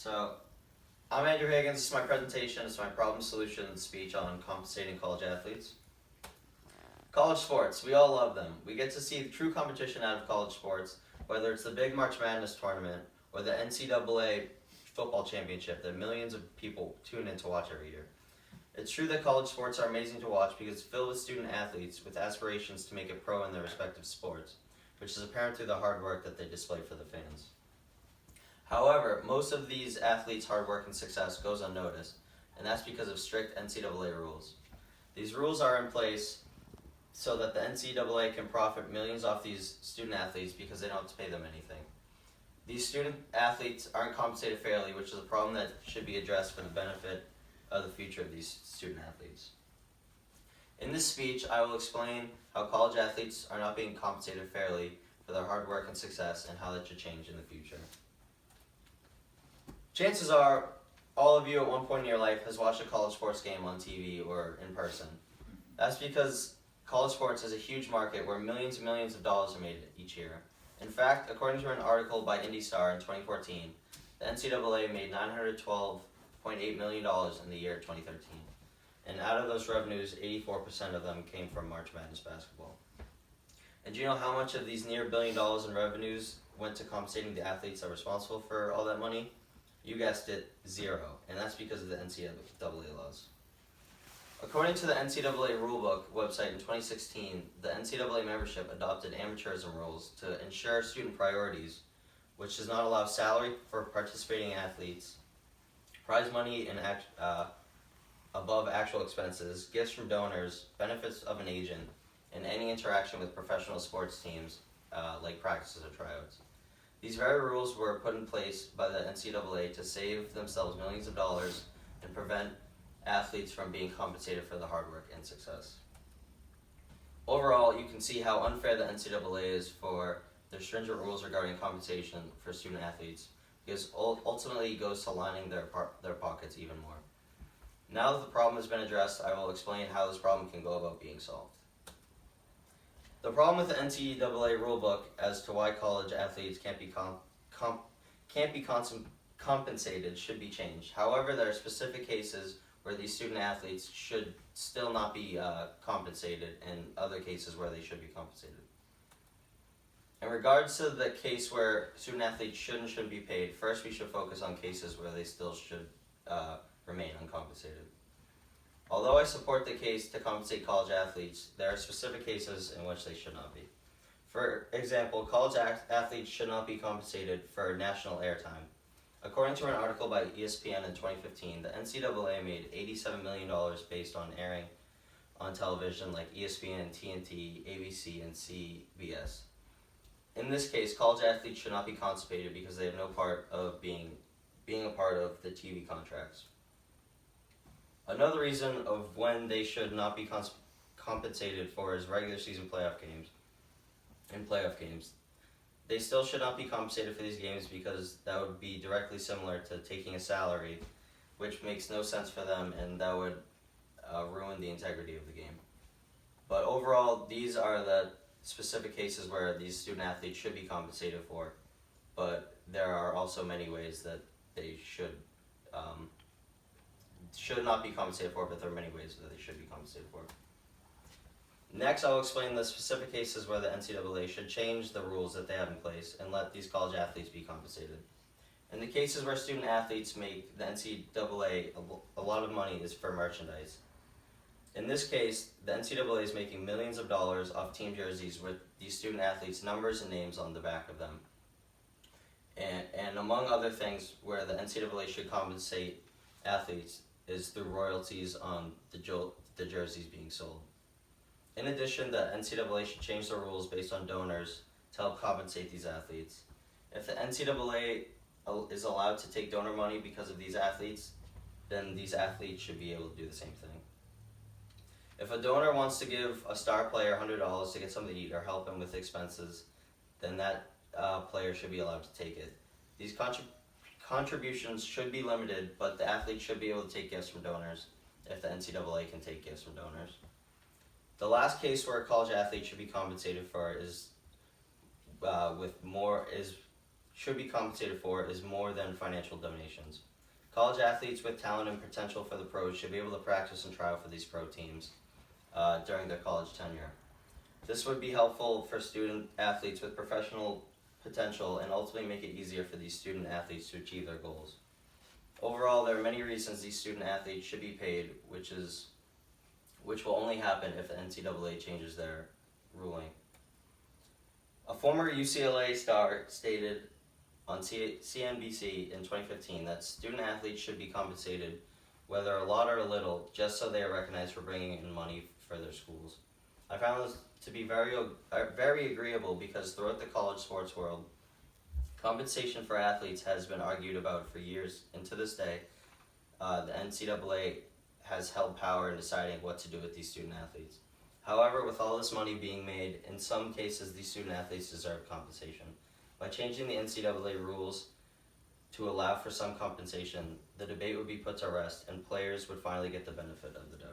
So, I'm Andrew Higgins. This is my presentation. It's my problem solution speech on compensating college athletes. College sports, we all love them. We get to see the true competition out of college sports, whether it's the big March Madness tournament or the NCAA football championship that millions of people tune in to watch every year. It's true that college sports are amazing to watch because it's filled with student athletes with aspirations to make it pro in their respective sports, which is apparent through the hard work that they display for the fans. However, most of these athletes' hard work and success goes unnoticed, and that's because of strict NCAA rules. These rules are in place so that the NCAA can profit millions off these student athletes because they don't have to pay them anything. These student athletes aren't compensated fairly, which is a problem that should be addressed for the benefit of the future of these student athletes. In this speech, I will explain how college athletes are not being compensated fairly for their hard work and success and how that should change in the future. Chances are, all of you at one point in your life has watched a college sports game on TV or in person. That's because college sports is a huge market where millions and millions of dollars are made each year. In fact, according to an article by IndyStar in 2014, the NCAA made $912.8 million in the year 2013. And out of those revenues, 84% of them came from March Madness basketball. And do you know how much of these near $1 billion in revenues went to compensating the athletes that are responsible for all that money? You guessed it, zero, and that's because of the NCAA laws. According to the NCAA rulebook website in 2016, the NCAA membership adopted amateurism rules to ensure student priorities, which does not allow salary for participating athletes, prize money and above actual expenses, gifts from donors, benefits of an agent, and any interaction with professional sports teams like practices or tryouts. These very rules were put in place by the NCAA to save themselves millions of dollars and prevent athletes from being compensated for the hard work and success. Overall, you can see how unfair the NCAA is for their stringent rules regarding compensation for student athletes, because ultimately it goes to lining their pockets even more. Now that the problem has been addressed, I will explain how this problem can go about being solved. The problem with the NCAA rulebook as to why college athletes can't be compensated should be changed. However, there are specific cases where these student athletes should still not be compensated, and other cases where they should be compensated. In regards to the case where student athletes shouldn't be paid, first we should focus on cases where they still should remain uncompensated. Although I support the case to compensate college athletes, there are specific cases in which they should not be. For example, college athletes should not be compensated for national airtime. According to an article by ESPN in 2015, the NCAA made $87 million based on airing on television like ESPN, TNT, ABC, and CBS. In this case, college athletes should not be compensated because they have no part of being a part of the TV contracts. Another reason of when they should not be compensated for is regular season playoff games. They still should not be compensated for these games because that would be directly similar to taking a salary, which makes no sense for them, and that would ruin the integrity of the game. But overall, these are the specific cases where these student athletes should be compensated for, but there are also many ways that they should not be compensated for, but there are many ways that they should be compensated for. Next, I'll explain the specific cases where the NCAA should change the rules that they have in place and let these college athletes be compensated. In the cases where student athletes make the NCAA a lot of money is for merchandise. In this case, the NCAA is making millions of dollars off team jerseys with these student athletes' numbers and names on the back of them. And among other things where the NCAA should compensate athletes is through royalties on the jerseys being sold. In addition, the NCAA should change the rules based on donors to help compensate these athletes. If the NCAA is allowed to take donor money because of these athletes, then these athletes should be able to do the same thing. If a donor wants to give a star player $100 to get something to eat or help him with expenses, then that player should be allowed to take it. These contributions should be limited, but the athletes should be able to take gifts from donors if the NCAA can take gifts from donors. The last case where a college athlete should be compensated for is should be compensated for is more than financial donations. College athletes with talent and potential for the pros should be able to practice and try out for these pro teams during their college tenure. This would be helpful for student athletes with professional potential and ultimately make it easier for these student athletes to achieve their goals. Overall, there are many reasons these student athletes should be paid, which will only happen if the NCAA changes their ruling. A former UCLA star stated on CNBC in 2015 that student athletes should be compensated, whether a lot or a little, just so they are recognized for bringing in money for their schools. I found this to be very agreeable because throughout the college sports world, compensation for athletes has been argued about for years, and to this day, the NCAA has held power in deciding what to do with these student athletes. However, with all this money being made, in some cases these student athletes deserve compensation. By changing the NCAA rules to allow for some compensation, the debate would be put to rest and players would finally get the benefit of the doubt.